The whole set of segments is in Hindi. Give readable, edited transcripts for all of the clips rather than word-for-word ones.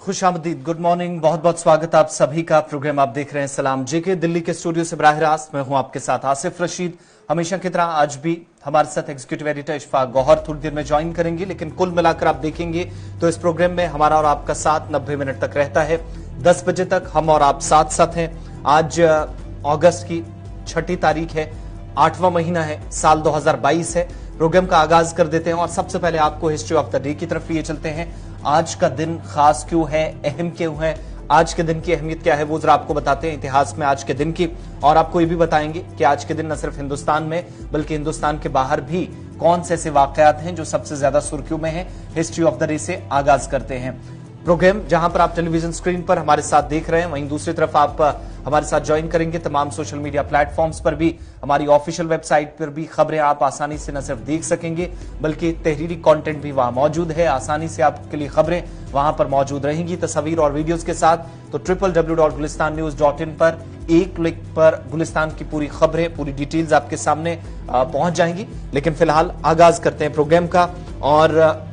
खुशामदीद, गुड मॉर्निंग, बहुत बहुत स्वागत आप सभी का। प्रोग्राम आप देख रहे हैं सलाम जेके दिल्ली के स्टूडियो से बराह रास्त। मैं हूं आपके साथ आसिफ रशीद। हमेशा की तरह आज भी हमारे साथ एग्जीक्यूटिव एडिटर इशफाक गौहर थोड़ी देर में ज्वाइन करेंगे, लेकिन कुल मिलाकर आप देखेंगे तो इस प्रोग्राम में हमारा और आपका साथ 90 मिनट तक रहता है। 10 बजे तक हम और आप साथ साथ हैं। आज अगस्त की 6 तारीख है, 8वां महीना है, साल 2022 है। प्रोग्राम का आगाज कर देते हैं और सबसे पहले आपको हिस्ट्री ऑफ द डे की तरफ लिए चलते हैं। आज का दिन खास क्यों है, अहम क्यों है, आज के दिन की अहमियत क्या है, वो जरा आपको बताते हैं इतिहास में आज के दिन की। और आपको ये भी बताएंगे कि आज के दिन न सिर्फ हिंदुस्तान में बल्कि हिंदुस्तान के बाहर भी कौन से ऐसे वाकयात हैं जो सबसे ज्यादा सुर्खियों में हैं। हिस्ट्री ऑफ द डे से आगाज करते हैं। प्रोग्राम जहां पर आप टेलीविजन स्क्रीन पर हमारे साथ देख रहे हैं, वहीं दूसरी तरफ आप हमारे साथ ज्वाइन करेंगे तमाम सोशल मीडिया प्लेटफॉर्म्स पर भी। हमारी ऑफिशियल वेबसाइट पर भी खबरें आप आसानी से न सिर्फ देख सकेंगे बल्कि तहरीरी कंटेंट भी वहां मौजूद है। आसानी से आपके लिए खबरें वहां पर मौजूद रहेंगी तस्वीर और वीडियोस के साथ। तो www.gulistannews.in पर एक क्लिक पर गुलिस्तान की पूरी खबरें, पूरी डिटेल्स आपके सामने पहुंच जाएंगी। लेकिन फिलहाल आगाज करते हैं प्रोग्राम का। और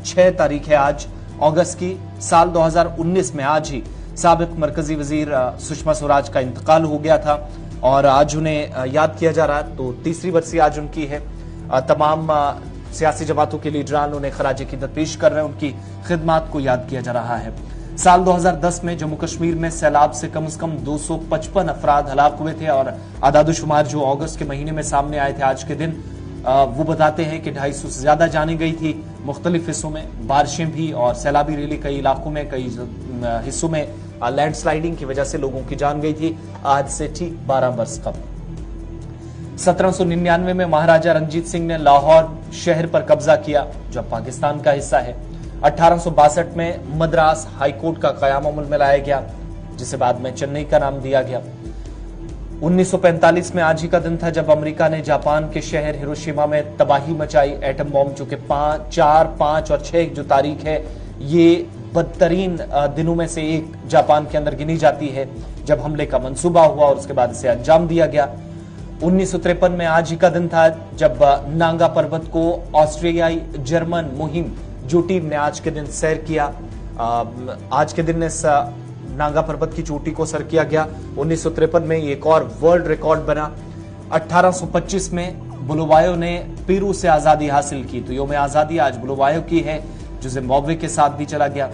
6 तारीख है आज अगस्त की, साल 2019 में आज ही साबिक मरकजी वजीर सुषमा स्वराज का इंतकाल हो गया था और आज उन्हें याद किया जा रहा है। तो तीसरी बरसी आज उनकी है। तमाम सियासी जमातों के लीडरान उन्हें खराजे क़ीदत पेश कर रहे हैं, उनकी खिदमात को याद किया जा रहा है। साल 2010 में जम्मू कश्मीर में सैलाब से कम 255 अफराद हलाक हुए थे और आदादुशुमार जो अगस्त के महीने में सामने आए थे आज के दिन, वो बताते हैं कि 250 से ज्यादा जाने गई थी। मुख्तलिफ हिस्सों में बारिशें भी और सैलाबी रैली, कई इलाकों में, कई हिस्सों में लैंडस्लाइडिंग की वजह से लोगों की जान गई थी। आज से ठीक 12 वर्ष कबल 1799 में महाराजा रंजीत सिंह ने लाहौर शहर पर कब्जा किया जो अब पाकिस्तान का हिस्सा है। 1862 में मद्रास हाईकोर्ट का कयाम अमल में लाया गया जिसे बाद में चेन्नई का नाम दिया गया। 1945 में आज ही का दिन था जब अमेरिका ने जापान के शहर हिरोशिमा में तबाही मचाई। एटम बॉम्ब जो कि 4, 5 और 6 जो तारीख है, ये बदतरीन दिनों में से एक जापान के अंदर गिनी जाती है जब हमले का मंसूबा हुआ और उसके बाद इसे अंजाम दिया गया। 1953 में आज ही का दिन था जब नांगा पर्वत को ऑस्ट्रेलियाई जर्मन मुहिम जो टीम ने आज के दिन सैर किया। आज के दिन इस नांगा पर्वत की चोटी को सर किया गया। 1953 में एक और वर्ल्ड रिकॉर्ड बना। 1825 में बुलवायो ने पेरू से आजादी हासिल की। तो योम आजादी आज बुलवायो की है जो जिम्बाब्वे के साथ भी चला गया।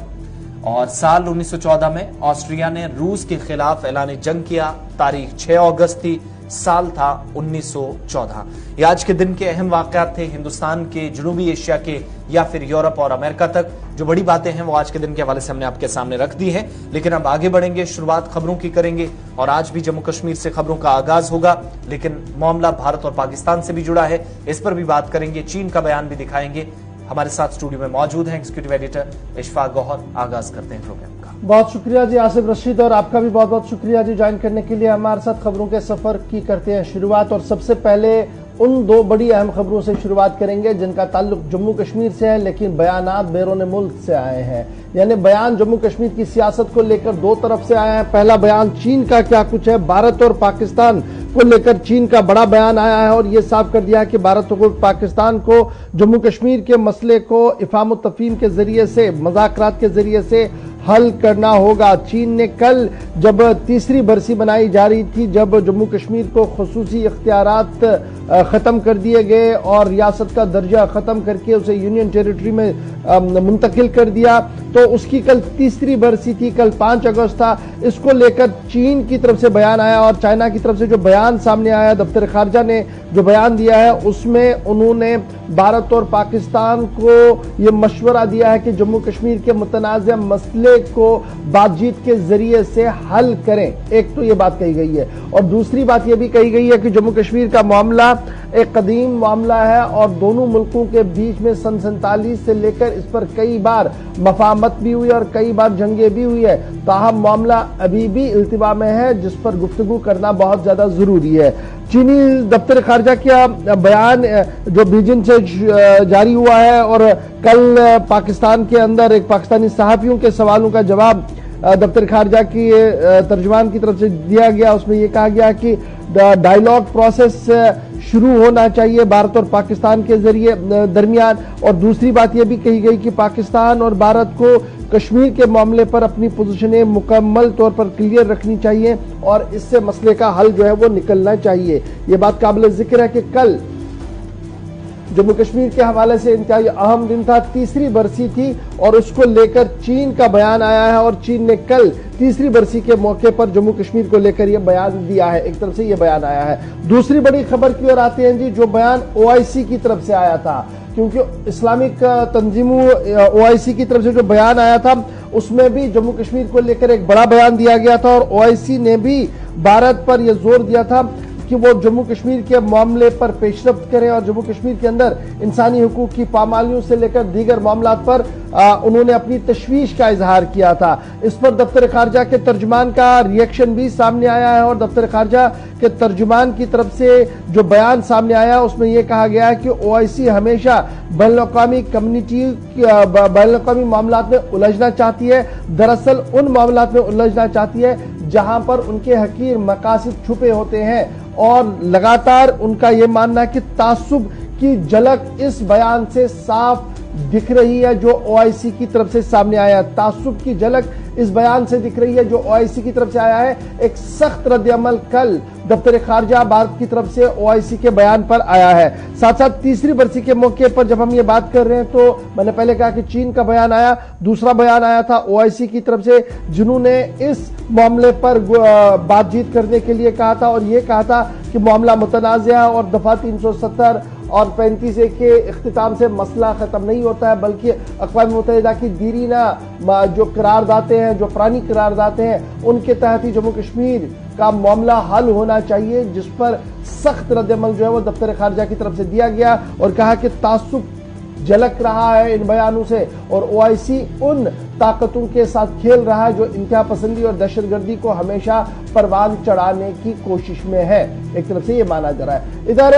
और साल 1914 में ऑस्ट्रिया ने रूस के खिलाफ ऐलान जंग किया। तारीख 6 अगस्त थी, साल था 1914। ये आज के दिन के अहम वाकयात थे हिंदुस्तान के, जनूबी एशिया के या फिर यूरोप और अमेरिका तक। जो बड़ी बातें हैं वो आज के दिन के हवाले से हमने आपके सामने रख दी है। लेकिन अब आगे बढ़ेंगे, शुरुआत खबरों की करेंगे और आज भी जम्मू कश्मीर से खबरों का आगाज होगा। लेकिन मामला भारत और पाकिस्तान से भी जुड़ा है, इस पर भी बात करेंगे। चीन का बयान भी दिखाएंगे। हमारे साथ स्टूडियो में मौजूद हैं एग्जीक्यूटिव एडिटर इशफाक गौहर। आगाज करते हैं प्रोग्राम का। बहुत शुक्रिया जी आसिफ रशीद, और आपका भी बहुत बहुत शुक्रिया जी ज्वाइन करने के लिए। हमारे साथ खबरों के सफर की करते हैं शुरुआत और सबसे पहले उन 2 बड़ी अहम खबरों से शुरुआत करेंगे जिनका ताल्लुक जम्मू कश्मीर से है लेकिन बयानात बैरून मुल्क से आए हैं। यानी बयान जम्मू कश्मीर की सियासत को लेकर 2 तरफ से आया है। पहला बयान चीन का क्या कुछ है, भारत और पाकिस्तान को लेकर चीन का बड़ा बयान आया है और यह साफ कर दिया है कि भारत और पाकिस्तान को जम्मू कश्मीर के मसले को इफ़ाम और तफ़हीम के जरिए से, मज़ाकरात के जरिए से हल करना होगा। चीन ने कल जब तीसरी बरसी बनाई जा रही थी, जब जम्मू कश्मीर को खुसूसी इख्तियारात खत्म कर दिए गए और रियासत का दर्जा खत्म करके उसे यूनियन टेरिटरी में मुंतकिल कर दिया, तो उसकी कल तीसरी बरसी थी, कल 5 अगस्त था। इसको लेकर चीन की तरफ से बयान आया और चाइना की तरफ से जो बयान सामने आया, दफ्तर खारजा ने जो बयान दिया है उसमें उन्होंने भारत और पाकिस्तान को यह मशवरा दिया है कि जम्मू कश्मीर के मुतनाज़ मसले को बातचीत के जरिए से हल करें। एक तो ये बात कही गई है और दूसरी बात यह भी कही गई है कि जम्मू कश्मीर का मामला एक कदीम मामला है और दोनों मुल्कों के बीच में सन 47 से लेकर इस पर कई बार मफाहमत भी हुई और कई बार जंगे भी हुई है। ताहम मामला अभी भी इल्तिवा में है जिस पर गुफ्तगू करना बहुत ज्यादा जरूरी है। चीनी दफ्तर खारजा का बयान जो बीजिंग से जारी हुआ है और कल पाकिस्तान के अंदर एक पाकिस्तानी सहाफियों के सवालों का जवाब दफ्तर खारजा की तर्जुमान की तरफ से दिया गया। उसमें यह कहा गया कि डायलॉग प्रोसेस शुरू होना चाहिए भारत और पाकिस्तान के जरिए दरमियान। और दूसरी बात यह भी कही गई कि पाकिस्तान और भारत को कश्मीर के मामले पर अपनी पोजीशनें मुकम्मल तौर पर क्लियर रखनी चाहिए और इससे मसले का हल जो है वो निकलना चाहिए। ये बात काबिल जिक्र है कि कल जम्मू कश्मीर के हवाले से इंतहाई अहम दिन था, तीसरी बरसी थी और उसको लेकर चीन का बयान आया है और चीन ने कल तीसरी बरसी के मौके पर जम्मू कश्मीर को लेकर यह बयान दिया है। एक तरफ से यह बयान आया है। दूसरी बड़ी खबर की ओर आते हैं जी, जो बयान ओआईसी की तरफ से आया था, क्योंकि इस्लामिक तंजीमों ओआईसी की तरफ से जो बयान आया था उसमें भी जम्मू कश्मीर को लेकर एक बड़ा बयान दिया गया था और ओआईसी ने भी भारत पर यह जोर दिया था कि वो जम्मू कश्मीर के मामले पर पेशरफ्त करें और जम्मू कश्मीर के अंदर इंसानी हुकूक की पामालियों से लेकर दीगर मामलात पर उन्होंने अपनी तशवीश का इजहार किया था। इस पर दफ्तर खारजा के तर्जुमान का रिएक्शन भी सामने आया है और दफ्तर खारजा के तर्जुमान की तरफ से जो बयान सामने आया उसमें यह कहा गया है कि ओआईसी हमेशा बैनुल-अक़वामी कम्युनिटी बैनुल-अक़वामी मामलात में उलझना चाहती है, दरअसल उन मामलात में उलझना चाहती है जहां पर उनके हकीर मकासद छुपे होते हैं और लगातार उनका यह मानना है कि तासुब की झलक इस बयान से साफ दिख रही है जो ओआईसी की तरफ से सामने आया। तासुब की झलक इस बयान से दिख रही है जो ओआईसी की तरफ से आया है। एक सख्त रद्द-ए-अमल कल दफ्तर खारजा भारत की तरफ से ओआईसी के बयान पर आया है। साथ साथ तीसरी बरसी के मौके पर जब हम ये बात कर रहे हैं तो मैंने पहले कहा कि चीन का बयान आया, दूसरा बयान आया था ओआईसी की तरफ से जिन्होंने इस मामले पर बातचीत करने के लिए कहा था और ये कहा था कि मामला मुतनाज़ा और दफा 370 और 35A के इख्तिताम से मसला खत्म नहीं होता है, बल्कि अक़वाम मुत्तहिदा की दीरीना जो करारदातें हैं, जो पुरानी करारदातें हैं, उनके तहत ही जम्मू कश्मीर का मामला हल होना चाहिए, जिस पर सख्त रद्द-ए-अमल जो है वो दफ्तर खारजा की तरफ से दिया गया और कहा कि तासुब झलक रहा है इन बयानों से और ओआईसी उन ताकतों के साथ खेल रहा है जो इंतहा पसंदी और दहशतगर्दी को हमेशा परवान चढ़ाने की कोशिश में है। एक तरफ से ये माना जा रहा है। इधर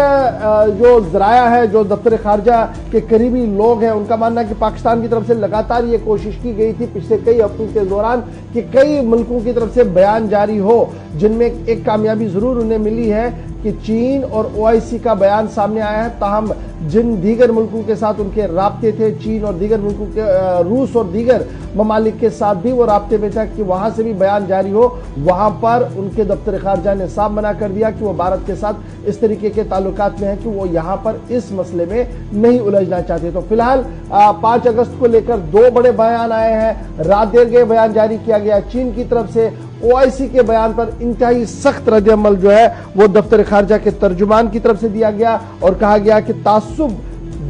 जो जराया है, जो दफ्तर खारजा के करीबी लोग हैं, उनका मानना है कि पाकिस्तान की तरफ से लगातार ये कोशिश की गई थी पिछले कई हफ्तों के दौरान कि कई मुल्कों की तरफ से बयान जारी हो, जिनमें एक कामयाबी जरूर उन्हें मिली है कि चीन और ओआईसी का बयान सामने आया है। ताहम जिन दीगर मुल्कों के साथ उनके राब्ते थे, चीन और दीगर मुल्कों के रूस और दीगर ममालिक के साथ भी वो राब्ते में था कि वहां से भी बयान जारी हो, वहां पर उनके दफ्तर खारजा ने साफ मना कर दिया कि वो भारत के साथ इस तरीके के ताल्लुकात में है कि वो यहां पर इस मसले में नहीं उलझना चाहते। तो फिलहाल 5 अगस्त को लेकर 2 बड़े बयान आए हैं। रात देर गए बयान जारी किया गया चीन की तरफ से। ओआईसी के बयान पर इंतहाई सख्त रद्द-ए-अमल जो है वो दफ्तर खारजा के तर्जुमान की तरफ से दिया गया और कहा गया कि तासुब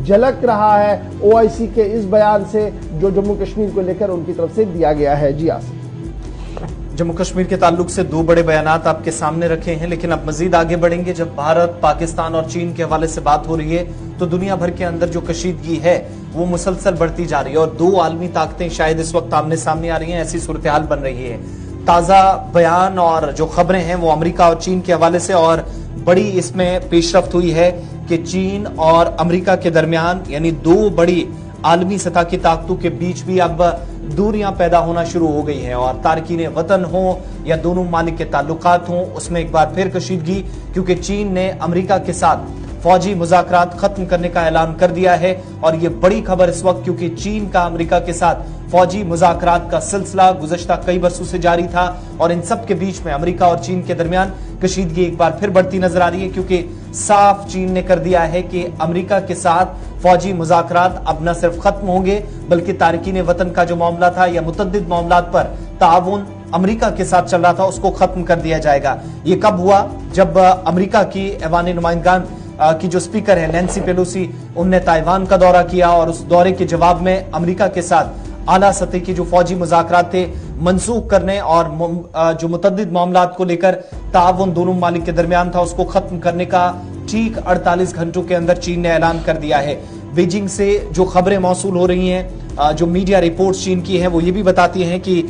झलक रहा है ओआईसी के इस बयान से जो जम्मू कश्मीर को लेकर उनकी तरफ से दिया गया है। जी आसिफ, जम्मू कश्मीर के ताल्लुक से 2 बड़े बयानात आपके सामने रखे हैं, लेकिन अब मजीद आगे बढ़ेंगे। जब भारत, पाकिस्तान और चीन के हवाले से बात हो रही है तो दुनिया भर के अंदर जो कशीदगी है वो मुसलसल बढ़ती जा रही है और 2 आलमी ताकतें शायद इस वक्त आमने सामने आ रही हैं। ऐसी सूरत हाल बन रही है। ताजा बयान और जो खबरें हैं वो अमेरिका और चीन के हवाले से, और बड़ी इसमें पेशरफ्त हुई है कि चीन और अमेरिका के दरमियान यानी 2 बड़ी आलमी सतह की ताकतों के बीच भी अब दूरियां पैदा होना शुरू हो गई हैं और तारकीन वतन हो या दोनों मालिक के ताल्लुकात हों, उसमें एक बार फिर कशीदगी, क्योंकि चीन ने अमेरिका के साथ फौजी मुज़ाकरात खत्म करने का ऐलान कर दिया है। और ये बड़ी खबर इस वक्त, क्योंकि चीन का अमेरिका के साथ फौजी मुज़ाकरात का सिलसिला गुज़श्ता कई बरसों से जारी था और इन सब के बीच में अमेरिका और चीन के दरमियान कशीदगी एक बार फिर बढ़ती नजर आ रही है, क्योंकि साफ चीन ने कर दिया है कि अमेरिका के साथ फौजी मुज़ाकरात अब न सिर्फ खत्म होंगे बल्कि तारकीन वतन का जो मामला था या मुतअद्दिद मामलात पर ताउन अमेरिका के साथ चल रहा था उसको खत्म कर दिया जाएगा। ये कब हुआ? जब अमेरिका की ऐवान नुमाइंदगान की जो स्पीकर है नैन्सी पेलोसी, उनने ताइवान का दौरा किया और उस दौरे के जवाब में अमेरिका के साथ आला सतह की जो फौजी मुज़ाकरात थे मनसूख करने और जो मुतअद्दिद मामलात को लेकर ताउन दोनों मालिक के दरमियान था उसको खत्म करने का ठीक 48 घंटों के अंदर चीन ने ऐलान कर दिया है। बीजिंग से जो खबरें मौसूल हो रही हैं, जो मीडिया रिपोर्ट्स चीन की हैं, वो ये भी बताती हैं कि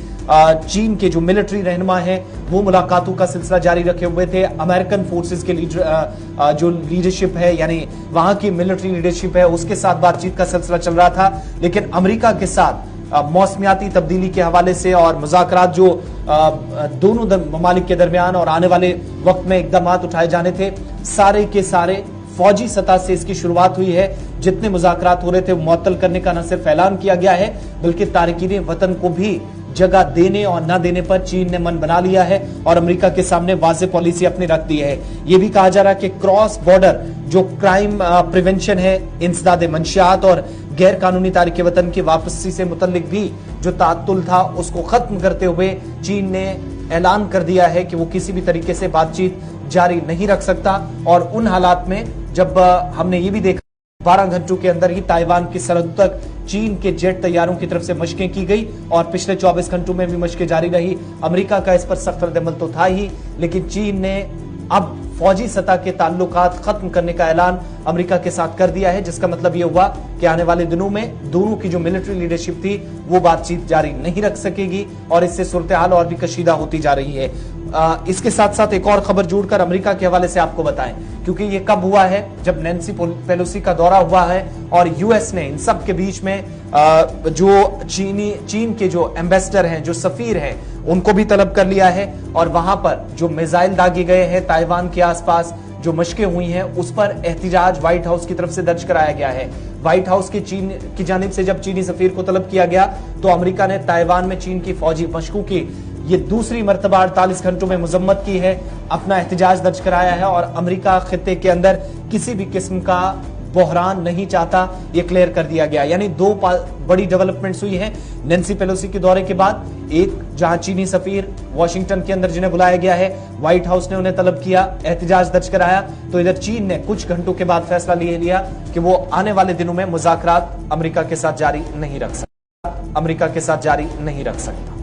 चीन के जो मिलिट्री रहनुमा हैं वो मुलाकातों का सिलसिला जारी रखे हुए थे। अमेरिकन फोर्सेस के लीडर जो लीडरशिप है यानी वहां की मिलिट्री लीडरशिप है उसके साथ बातचीत का सिलसिला चल रहा था, लेकिन अमेरिका के साथ मौसमियाती तब्दीली के हवाले से और मुज़ाकरात जो दोनों ममालिक के दरमियान और आने वाले वक्त में इकदामात उठाए जाने थे, सारे के सारे फौजी सतह से इसकी शुरुआत हुई है। जितने मुज़ाकरात हो रहे थे वो मुअत्तल करने का न सिर्फ ऐलान किया गया है, बल्कि तारकीन वतन को भी जगह देने और न देने पर चीन ने मन बना लिया है और अमेरिका के सामने वाज़ेह पॉलिसी अपनी रख दी है। यह भी कहा जा रहा है कि क्रॉस बॉर्डर जो क्राइम प्रिवेंशन है, इंसदाद मंशियात और गैर कानूनी तारिक वतन की वापसी से मुतल्लिक भी जो तातुल था उसको खत्म करते हुए चीन ने ऐलान कर दिया है कि वो किसी भी तरीके से बातचीत जारी नहीं रख सकता। और उन हालात में जब हमने ये भी देखा 12 घंटों के अंदर ही ताइवान की सरहद तक चीन के जेट तैयारों की तरफ से मशकें की गई और पिछले 24 घंटों में भी मशकें जारी रही। अमेरिका का इस पर सख्त रद्दअमल तो था ही, लेकिन चीन ने अब फौजी सतह के ताल्लुकात खत्म करने का ऐलान अमेरिका के साथ कर दिया है, जिसका मतलब यह हुआ कि आने वाले दिनों में दोनों की जो मिलिट्री लीडरशिप थी वो बातचीत जारी नहीं रख सकेगी और इससे सूरत हाल और भी कशीदा होती जा रही है। इसके साथ साथ एक और खबर जोड़कर अमेरिका के हवाले से आपको बताएं, क्योंकि ये कब हुआ है, जब नैन्सी पेलोसी का दौरा हुआ है और यूएस ने इन सब के बीच में जो चीन के जो एम्बेसडर हैं, जो सफीर हैं, उनको भी तलब कर लिया है और वहां पर जो मिसाइल दागे गए हैं ताइवान के आसपास जो मशकें हुई हैं उस पर एहतिजाज व्हाइट हाउस की तरफ से दर्ज कराया गया है। व्हाइट हाउस की चीन की जानिब से जब चीनी सफीर को तलब किया गया तो अमेरिका ने ताइवान में चीन की फौजी मशकों की ये दूसरी मर्तबा 48 घंटों में मुजम्मत की है, अपना एहतिजाज दर्ज कराया है और अमेरिका खित्ते के अंदर किसी भी किस्म का बहरान नहीं चाहता, ये क्लियर कर दिया गया। यानी दो बड़ी डेवलपमेंट्स हुई हैं नैन्सी पेलोसी के दौरे के बाद। एक, जहां चीनी सफीर वॉशिंगटन के अंदर जिन्हें बुलाया गया है, व्हाइट हाउस ने उन्हें तलब किया, एहतिजाज दर्ज कराया, तो इधर चीन ने कुछ घंटों के बाद फैसला ले लिया कि वो आने वाले दिनों में मुज़ाकरात अमेरिका के साथ जारी नहीं रख सकता।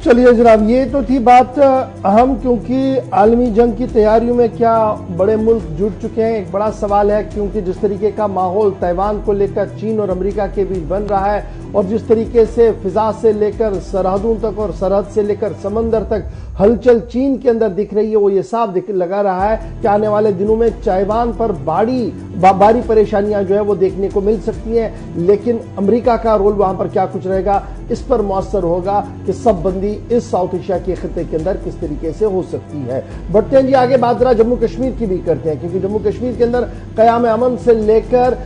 चलिए जनाब, ये तो थी बात अहम, क्योंकि आलमी जंग की तैयारियों में क्या बड़े मुल्क जुट चुके हैं, एक बड़ा सवाल है। क्योंकि जिस तरीके का माहौल ताइवान को लेकर चीन और अमेरिका के बीच बन रहा है और जिस तरीके से फिजा से लेकर सरहदों तक और सरहद से लेकर समंदर तक हलचल चीन के अंदर दिख रही है, वो ये साफ लगा रहा है कि आने वाले दिनों में ताइवान पर भारी परेशानियां जो है वो देखने को मिल सकती हैं। लेकिन अमेरिका का रोल वहां पर क्या कुछ रहेगा, इस पर मौसर होगा कि सब बंदी इस साउथ एशिया के खिते के अंदर किस तरीके से हो सकती है। बढ़ते हैं जी आगे, बात जरा जम्मू कश्मीर की भी करते हैं, क्योंकि जम्मू कश्मीर के अंदर क़याम अमन से लेकर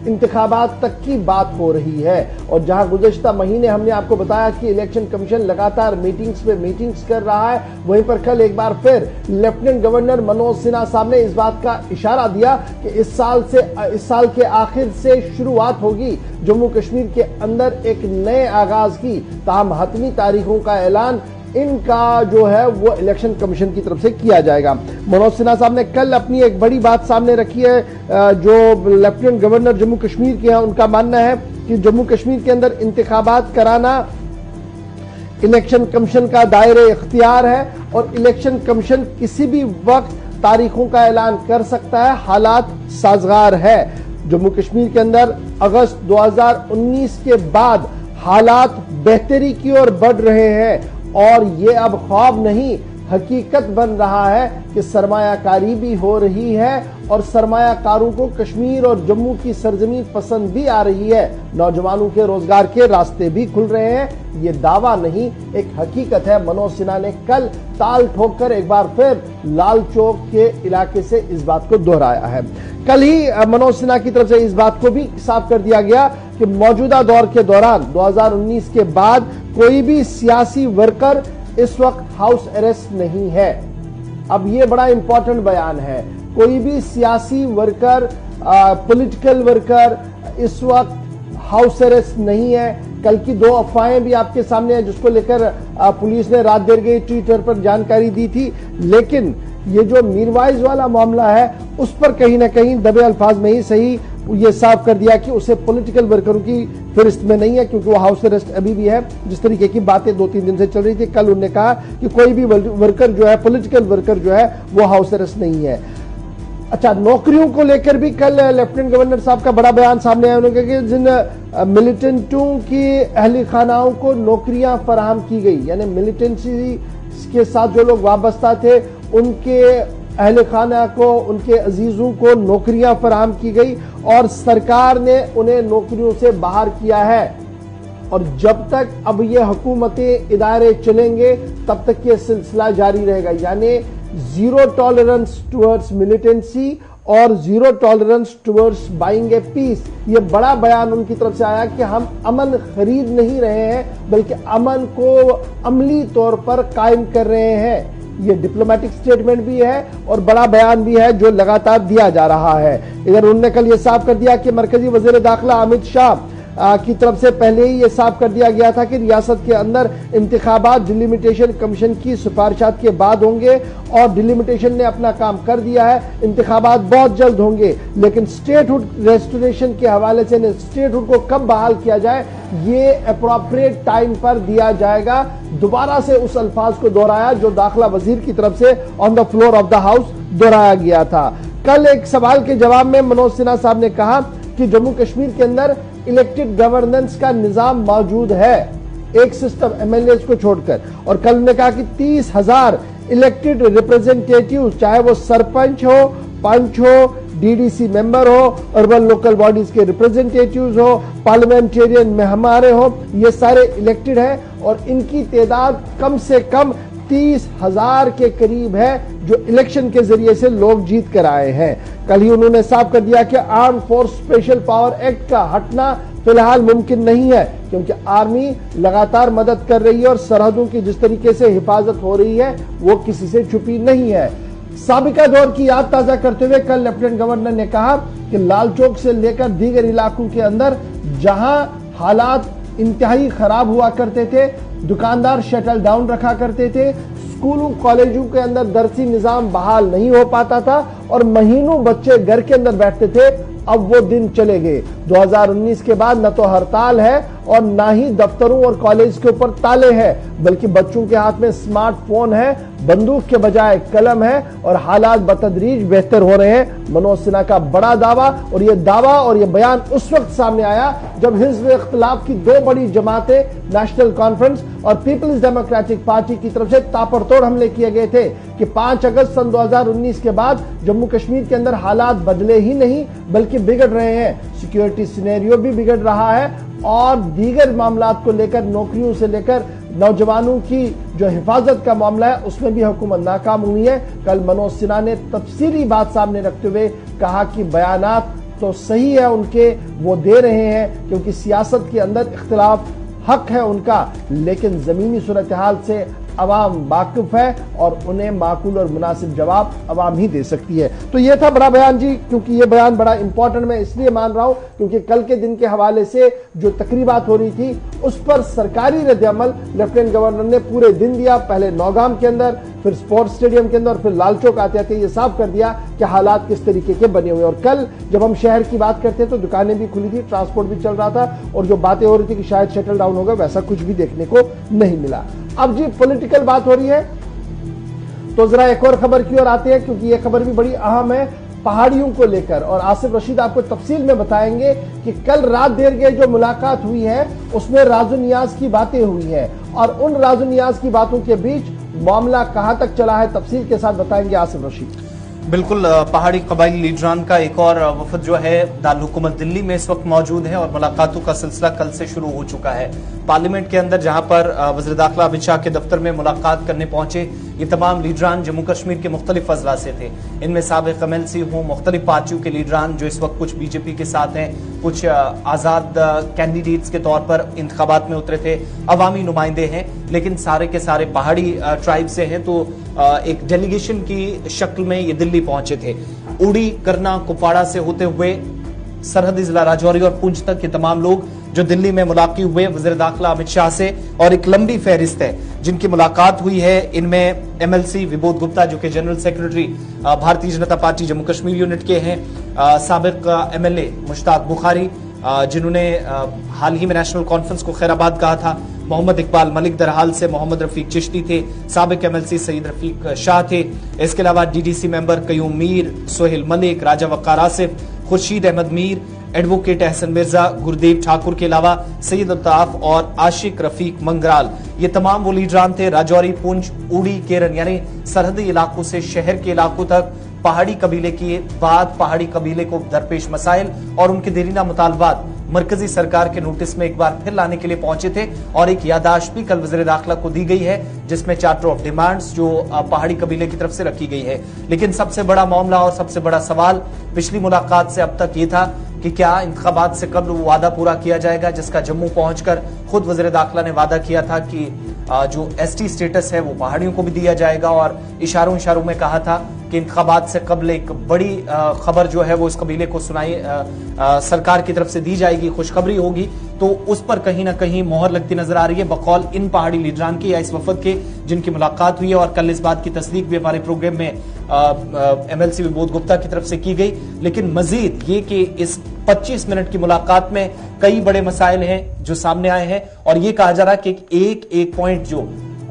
इंतखाबात तक की बात हो रही है। और जहां गुज़श्ता महीने हमने आपको बताया कि इलेक्शन कमीशन लगातार मीटिंग्स पे मीटिंग्स कर रहा है, वहीं पर कल एक बार फिर लेफ्टिनेंट गवर्नर मनोज सिन्हा साहब ने इस बात का इशारा दिया कि इस साल के आखिर से शुरुआत होगी जम्मू कश्मीर के अंदर एक नए आगाज की। ताहम हतमी तारीखों का ऐलान इनका जो है वो इलेक्शन कमीशन की तरफ से किया जाएगा। मनोज सिन्हा साहब ने कल अपनी एक बड़ी बात सामने रखी है। जो लेफ्टिनेंट गवर्नर जम्मू कश्मीर के हैं उनका मानना है कि जम्मू कश्मीर के अंदर इंतखाबात कराना इलेक्शन कमीशन का दायरे इख्तियार है और इलेक्शन कमीशन किसी भी वक्त तारीखों का ऐलान कर सकता है, हालात साजगार है। जम्मू कश्मीर के अंदर अगस्त 2019 के बाद हालात बेहतरी की ओर बढ़ रहे हैं और ये अब ख्वाब नहीं हकीकत बन रहा है कि सरमायाकारी भी हो रही है और सरमायाकारों को कश्मीर और जम्मू की सरजमीन पसंद भी आ रही है। नौजवानों के रोजगार के रास्ते भी खुल रहे हैं। ये दावा नहीं, एक हकीकत है। मनोज सिन्हा ने कल ताल ठोककर एक बार फिर लाल चौक के इलाके से इस बात को दोहराया है। कल ही मनोज सिन्हा की तरफ से इस बात को भी साफ कर दिया गया कि मौजूदा दौर के दौरान 2019 के बाद कोई भी सियासी वर्कर इस वक्त हाउस अरेस्ट नहीं है। अब ये बड़ा इंपॉर्टेंट बयान है, कोई भी सियासी वर्कर, पॉलिटिकल वर्कर इस वक्त हाउस अरेस्ट नहीं है। कल की दो अफवाहें भी आपके सामने हैं जिसको लेकर पुलिस ने रात देर गई ट्विटर पर जानकारी दी थी, लेकिन ये जो मीरवाइज वाला मामला है उस पर कहीं ना कहीं दबे अल्फाज में ही सही ये साफ कर दिया कि उसे पॉलिटिकल वर्करों की फहरिस्त में नहीं है, क्योंकि वो हाउस अरेस्ट अभी भी है। जिस तरीके की बातें 2-3 दिन से चल रही थी, कल उन्होंने कहा कि कोई भी वर्कर जो है, पॉलिटिकल वर्कर जो है वो हाउस अरेस्ट नहीं है। अच्छा, नौकरियों को लेकर भी कल लेफ्टिनेंट गवर्नर साहब का बड़ा बयान सामने आया। उन्होंने कहा कि जिन मिलिटेंटों की अहल खानाओं को नौकरियां फराहम की गई, यानी मिलिटेंसी के साथ जो लोग वाबस्ता थे उनके अहल खाना को, उनके अजीजों को नौकरियां फराहम की गई और सरकार ने उन्हें नौकरियों से बाहर किया है। और जब तक अब ये हुकूमतें इदारे चलेंगे तब तक ये सिलसिला जारी रहेगा। यानी जीरो टॉलरेंस टुवर्ड्स मिलिटेंसी और zero tolerance towards buying a peace. ये बड़ा बयान उनकी तरफ से आया कि हम अमन खरीद नहीं रहे हैं बल्कि अमन को अमली तौर पर कायम कर रहे हैं। ये डिप्लोमेटिक स्टेटमेंट भी है और बड़ा बयान भी है जो लगातार दिया जा रहा है। इधर उन्होंने कल ये साफ कर दिया कि मरकजी वजीर दाखिला अमित शाह की तरफ से पहले ही ये साफ कर दिया गया था कि रियासत के अंदर इंतखाबात डिलिमिटेशन कमीशन की सिफारिशात के बाद होंगे और डिलिमिटेशन ने अपना काम कर दिया है। इंतखाबात बहुत जल्द होंगे, लेकिन स्टेटहुड रेस्टोरेशन के हवाले से स्टेटहुड को कब बहाल किया जाए ये अप्रोप्रिएट टाइम पर दिया जाएगा। दोबारा से उस अल्फाज को दोहराया जो दाखिला वजीर की तरफ से on the floor of the house दोहराया गया था। कल एक सवाल के जवाब में मनोज सिन्हा साहब ने कहा कि जम्मू कश्मीर के अंदर इलेक्टेड गवर्नेंस का निजाम मौजूद है, एक सिस्टम एमएलए को छोड़कर। और कल ने कहा कि 30,000 इलेक्टेड रिप्रेजेंटेटिव, चाहे वो सरपंच हो, पंच हो, डीडीसी मेंबर हो, अर्बन लोकल बॉडीज के रिप्रेजेंटेटिव्स हो, पार्लियामेंटेरियन में हमारे हो, ये सारे इलेक्टेड हैं और इनकी तादाद कम से कम 30,000 के करीब है जो इलेक्शन के जरिए से लोग जीत कर आए हैं। कल ही उन्होंने साफ कर दिया कि arm force special power act का हटना फिलहाल मुमकिन नहीं है क्योंकि आर्मी लगातार मदद कर रही है और सरहदों की जिस तरीके से हिफाजत हो रही है वो किसी से छुपी नहीं है। साबिका दौर की याद ताजा करते हुए कल लेफ्टिनेंट गवर्नर ने कहा कि लाल चौक से लेकर दीगर इलाकों के अंदर जहां हालात इंतहाई खराब हुआ करते थे, दुकानदार शटल डाउन रखा करते थे, स्कूलों कॉलेजों के अंदर दरसी निजाम बहाल नहीं हो पाता था और महीनों बच्चे घर के अंदर बैठते थे, अब वो दिन चले गए। 2019 के बाद न तो हड़ताल है और ना ही दफ्तरों और कॉलेज के ऊपर ताले हैं, बल्कि बच्चों के हाथ में स्मार्टफोन है, बंदूक के बजाय कलम है और हालात बतदरीज बेहतर हो रहे हैं। मनोज सिन्हा का बड़ा दावा और ये बयान उस वक्त सामने आया जब हिज़्ब इख्तिलाफ की दो बड़ी जमातें नेशनल कॉन्फ्रेंस और पीपल्स डेमोक्रेटिक पार्टी की तरफ से ताबड़तोड़ हमले किए गए थे कि 5 अगस्त सन 2019 के बाद जम्मू कश्मीर के अंदर हालात बदले ही नहीं बल्कि बिगड़ रहे हैं। सिक्योरिटी सिनेरियो भी बिगड़ रहा है और दीगर मामलात को लेकर, नौकरियों से लेकर नौजवानों की जो हिफाजत का मामला है उसमें भी हुकूमत नाकाम हुई है। कल मनोज सिन्हा ने तफसीली बात सामने रखते हुए कहा कि बयानात तो सही है उनके, वो दे रहे हैं क्योंकि सियासत के अंदर इख्तिलाफ हक है उनका, लेकिन जमीनी सूरत हाल से अवाम वाकिफ है और उन्हें माकूल और मुनासिब जवाब अवाम ही दे सकती है। तो ये था बड़ा बयान जी, क्योंकि ये बयान बड़ा इंपॉर्टेंट मैं इसलिए मान रहा हूं क्योंकि कल के दिन के हवाले से जो तकरीबात हो रही थी उस पर सरकारी रद्द-ए-अमल लेफ्टिनेंट गवर्नर ने पूरे दिन दिया। पहले नौगाम के अंदर, फिर स्पोर्ट्स स्टेडियम के अंदर, फिर लाल चौक आते आते ये साफ कर दिया कि हालात किस तरीके के बने हुए। और कल जब हम शहर की बात करते तो दुकानें भी खुली थी, ट्रांसपोर्ट भी चल रहा था और जो बातें हो रही थी कि शायद शटल डाउन होगा, वैसा कुछ भी देखने को नहीं मिला। अब जी पॉलिटिकल बात हो रही है तो जरा एक और खबर की ओर आते हैं क्योंकि यह खबर भी बड़ी अहम है पहाड़ियों को लेकर और आसिफ रशीद आपको तफसील में बताएंगे कि कल रात देर के जो मुलाकात हुई है उसमें राजू नियाज की बातें हुई है और उन राजू नियाज की बातों के बीच मामला कहां तक चला है, तफसील के साथ बताएंगे आसिफ रशीद। बिल्कुल, पहाड़ी कबाइली लीडरान का एक और वफद जो है दारुल हुकूमत दिल्ली में इस वक्त मौजूद है और मुलाकातों का सिलसिला कल से शुरू हो चुका है। पार्लियामेंट के अंदर जहां पर वज़ीर दाखिला अमित शाह के दफ्तर में मुलाकात करने पहुंचे ये तमाम लीडरान जम्मू कश्मीर के मुख्तलिफ अजला से थे। इनमें साबिक एमएलसी हों, मुख्तलिफ पार्टियों के लीडरान जो इस वक्त कुछ बीजेपी के साथ हैं, कुछ आजाद कैंडिडेट्स के तौर पर इंतखाबात में उतरे थे, अवामी नुमाइंदे हैं, लेकिन सारे के सारे पहाड़ी ट्राइब से हैं। तो एक डेलीगेशन की शक्ल में ये दिल्ली पहुंचे थे। उड़ी, करना, कुपवाड़ा से होते हुए सरहदी जिला राजौरी और पुंछ तक के तमाम लोग जो दिल्ली में मुलाकात हुए वज़ीर दाखिला अमित शाह से और एक लंबी फहरिस्त है जिनकी मुलाकात हुई है। इनमें एमएलसी विबोध गुप्ता जो कि general secretary Bharatiya Janata party Jammu Kashmir unit के हैं, साबिक एमएलए मुश्ताक बुखारी जिन्होंने हाल ही में नेशनल कॉन्फ्रेंस को खैराबाद कहा था, मोहम्मद इकबाल मलिक दरहाल से मोहम्मद रफीक चिश्ती थे, साबिक एमएलसी सईद रफीक शाह थे। इसके अलावा डीडीसी मेंबर कयूम मीर, सोहेल मलिक, राजा वक्कार आसिफ, खुर्शीद अहमद मीर, एडवोकेट अहसन मिर्जा, गुरदेव ठाकुर के अलावा सईद अल्ताफ और आशिक रफीक मंगराल, ये तमाम वो लीडरान थे। राजौरी, पुंछ, उड़ी, केरन यानी सरहदी इलाकों से शहर के इलाकों तक पहाड़ी कबीले की बात, पहाड़ी कबीले को दरपेश मसाइल और उनके देरीना मुतालबात मरकजी सरकार के नोटिस में एक बार फिर लाने के लिए पहुंचे थे और एक याददाश्त भी कल वज़ीर दाखिला को दी गई है, जिसमें चार्टर ऑफ डिमांड्स जो पहाड़ी कबीले की तरफ से रखी गई है। लेकिन सबसे बड़ा मामला और सबसे बड़ा सवाल पिछली मुलाकात से अब तक ये था कि क्या इंतखाबात से कब्ल वो वादा पूरा किया जाएगा जिसका जम्मू पहुंचकर खुद वज़ीर दाखिला ने वादा किया था कि जो एसटी स्टेटस है वो पहाड़ियों को भी दिया जाएगा, और इशारों में कहा था कि इंतखाबात से कब्ल एक बड़ी खबर जो है वो इस कबीले को सुनाई सरकार की तरफ से दी जाएगी, खुशखबरी होगी। तो उस पर कहीं ना कहीं मोहर लगती नजर आ रही है बकौल इन पहाड़ी लीडरान की या इस वफद के जिनकी मुलाकात हुई है। और कल इस बात की तस्दीक भी हमारे प्रोग्राम में MLC विबोध गुप्ता की तरफ से की गई। लेकिन मजीद ये कि इस 25 मिनट की मुलाकात में कई बड़े मसाइल हैं जो सामने आए हैं, और ये कहा जा रहा है कि एक पॉइंट जो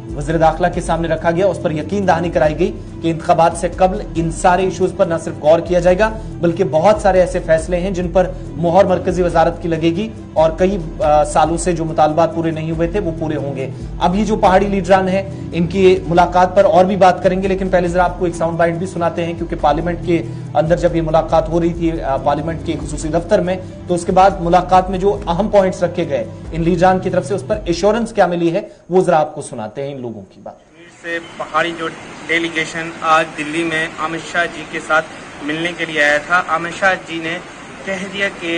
वज़ीर दाखिला के सामने रखा गया उस पर यकीन दहानी कराई गई कि इंतखाबात से कब्ल इन सारे इश्यूज पर न सिर्फ गौर किया जाएगा बल्कि बहुत सारे ऐसे फैसले हैं जिन पर मोहर मरकजी वजारत की लगेगी और कई सालों से जो मुतालबात पूरे नहीं हुए थे वो पूरे होंगे। अब ये जो पहाड़ी लीडरान है इनकी मुलाकात पर और भी बात करेंगे, लेकिन पहले जरा आपको एक साउंड बाइट भी सुनाते हैं, क्योंकि पार्लियामेंट के अंदर जब ये मुलाकात हो रही थी पार्लियामेंट के खुसूसी दफ्तर में, तो उसके बाद मुलाकात में जो अहम पॉइंट्स रखे गए इन लीडरान की तरफ से उस पर एश्योरेंस क्या मिली है वो जरा आपको सुनाते हैं इन लोगों की बात। से पहाड़ी जो डेलीगेशन आज दिल्ली में अमित शाह जी के साथ मिलने के लिए आया था, अमित शाह जी ने कह दिया कि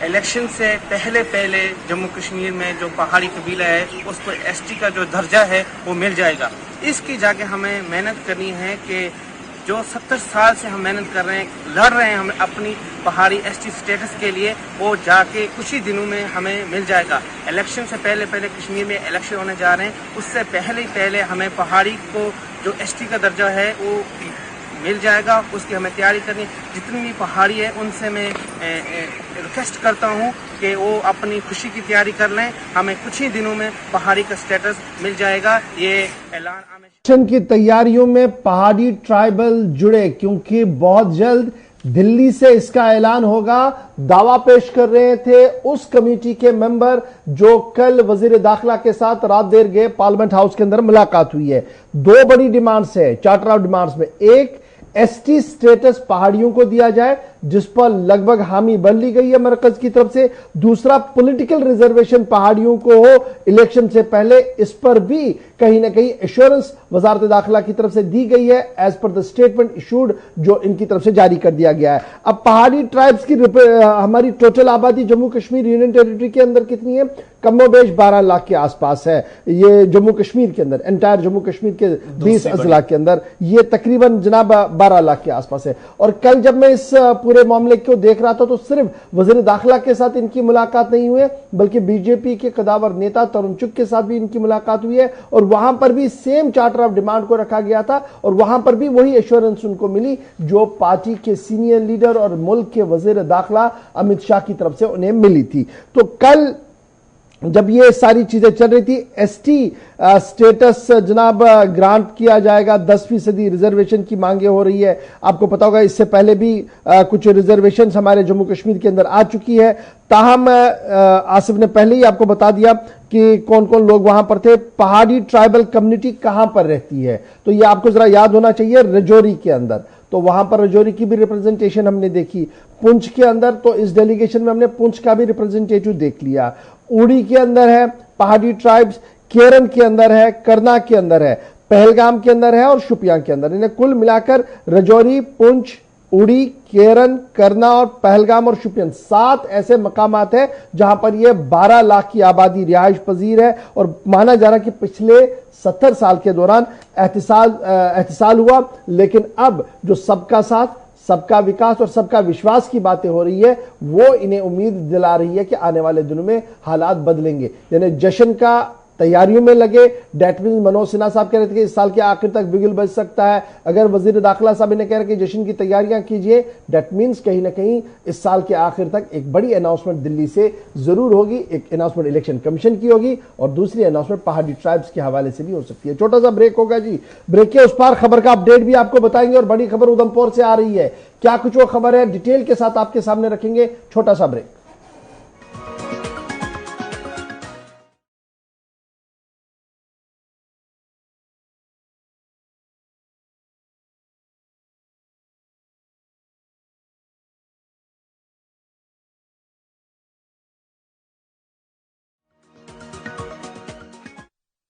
इलेक्शन से पहले जम्मू कश्मीर में जो पहाड़ी कबीला है उसको एसटी का जो दर्जा है वो मिल जाएगा। इसकी जाके हमें मेहनत करनी है कि जो 70 साल से हम मेहनत कर रहे हैं, लड़ रहे हैं हम अपनी पहाड़ी एसटी स्टेटस के लिए, वो जाके कुछ ही दिनों में हमें मिल जाएगा। इलेक्शन से पहले कश्मीर में इलेक्शन होने जा रहे हैं, उससे पहले हमें पहाड़ी को जो एसटी का दर्जा है वो मिल जाएगा। उसकी हमें तैयारी करनी। जितनी भी पहाड़ी है उनसे मैं रिक्वेस्ट करता हूँ कि वो अपनी खुशी की तैयारी कर लें, हमें कुछ ही दिनों में पहाड़ी का स्टेटस मिल जाएगा। ये ऐलान इलेक्शन की तैयारियों में पहाड़ी ट्राइबल जुड़े, क्योंकि बहुत जल्द दिल्ली से इसका ऐलान होगा। दावा पेश कर रहे थे उस कमेटी के मेंबर जो कल वजीर दाखिला के साथ रात देर गए पार्लियामेंट हाउस के अंदर मुलाकात हुई है। दो बड़ी डिमांड्स है चार्टर ऑफ डिमांड्स में, एक एसटी स्टेटस पहाड़ियों को दिया जाए जिस पर लगभग हामी बन ली गई है मरकज की तरफ से, दूसरा पॉलिटिकल रिजर्वेशन पहाड़ियों को हो इलेक्शन से पहले, इस पर भी कहीं ना कहीं एश्योरेंस वजारत दाखिला की तरफ से दी गई है as per the statement issued जो इनकी तरफ से जारी कर दिया गया है। अब पहाड़ी ट्राइब्स की हमारी टोटल आबादी जम्मू कश्मीर यूनियन टेरिटरी के अंदर कितनी है? कमोबेश 12 लाख के आसपास है। ये जम्मू कश्मीर के अंदर, एंटायर जम्मू कश्मीर के 20 अजला के अंदर ये तकरीबन जनाब 12 लाख के आसपास है। और कल जब मैं इस पूरे मामले को देख रहा था तो सिर्फ वजीर दाखिला के साथ इनकी मुलाकात नहीं हुई है बल्कि बीजेपी के कदावर नेता तरुण चुग के साथ भी इनकी मुलाकात हुई है, और वहां पर भी सेम चार्टर ऑफ डिमांड को रखा गया था और वहां पर भी वही एश्योरेंस उनको मिली जो पार्टी के सीनियर लीडर और मुल्क के वजीर दाखिला अमित शाह की तरफ से उन्हें मिली थी। तो कल जब ये सारी चीजें चल रही थी, एसटी स्टेटस जनाब ग्रांट किया जाएगा, 10% रिजर्वेशन की मांगे हो रही है। आपको पता होगा इससे पहले भी कुछ रिजर्वेशन हमारे जम्मू कश्मीर के अंदर आ चुकी है। ताहम आसिफ ने पहले ही आपको बता दिया कि कौन कौन लोग वहां पर थे। पहाड़ी ट्राइबल कम्युनिटी कहां पर रहती है तो ये आपको जरा याद होना चाहिए, रजौरी के अंदर। तो वहां पर रजौरी की भी रिप्रेजेंटेशन हमने देखी। पुंछ के अंदर तो इस डेलीगेशन में हमने पुंछ का भी रिप्रेजेंटेटिव देख लिया। उड़ी के अंदर है पहाड़ी ट्राइब्स, केरन के अंदर है, करना के अंदर है, पहलगाम के अंदर है और शुपियां के अंदर। इन्हें कुल मिलाकर रजौरी, पुंछ, उड़ी, केरन, करना और पहलगाम और शुपियन 7 ऐसे मकामात हैं जहां पर यह 12 लाख की आबादी रिहाइश पजीर है। और माना जा रहा कि पिछले 70 साल के दौरान एहतिसाल हुआ, लेकिन अब जो सबका साथ, सबका विकास और सबका विश्वास की बातें हो रही है वो इन्हें उम्मीद दिला रही है कि आने वाले दिनों में हालात बदलेंगे। यानी जश्न का तैयारियों में लगे। डेट मीन मनोज सिन्हा साहब कह रहे थे कि इस साल के आखिर तक बिगुल बज सकता है। अगर वजीर दाखिला साहब ने कह रहे कि जश्न की तैयारियां कीजिए, डेट मीन्स कहीं ना कहीं इस साल के आखिर तक एक बड़ी अनाउंसमेंट दिल्ली से जरूर होगी। एक अनाउंसमेंट इलेक्शन कमीशन की होगी और दूसरी अनाउंसमेंट पहाड़ी ट्राइब्स के हवाले से भी हो सकती है। छोटा सा ब्रेक होगा जी, ब्रेक के उस पार खबर का अपडेट भी आपको बताएंगे और बड़ी खबर उधमपुर से आ रही है। क्या कुछ वो खबर है डिटेल के साथ आपके सामने रखेंगे। छोटा सा ब्रेक।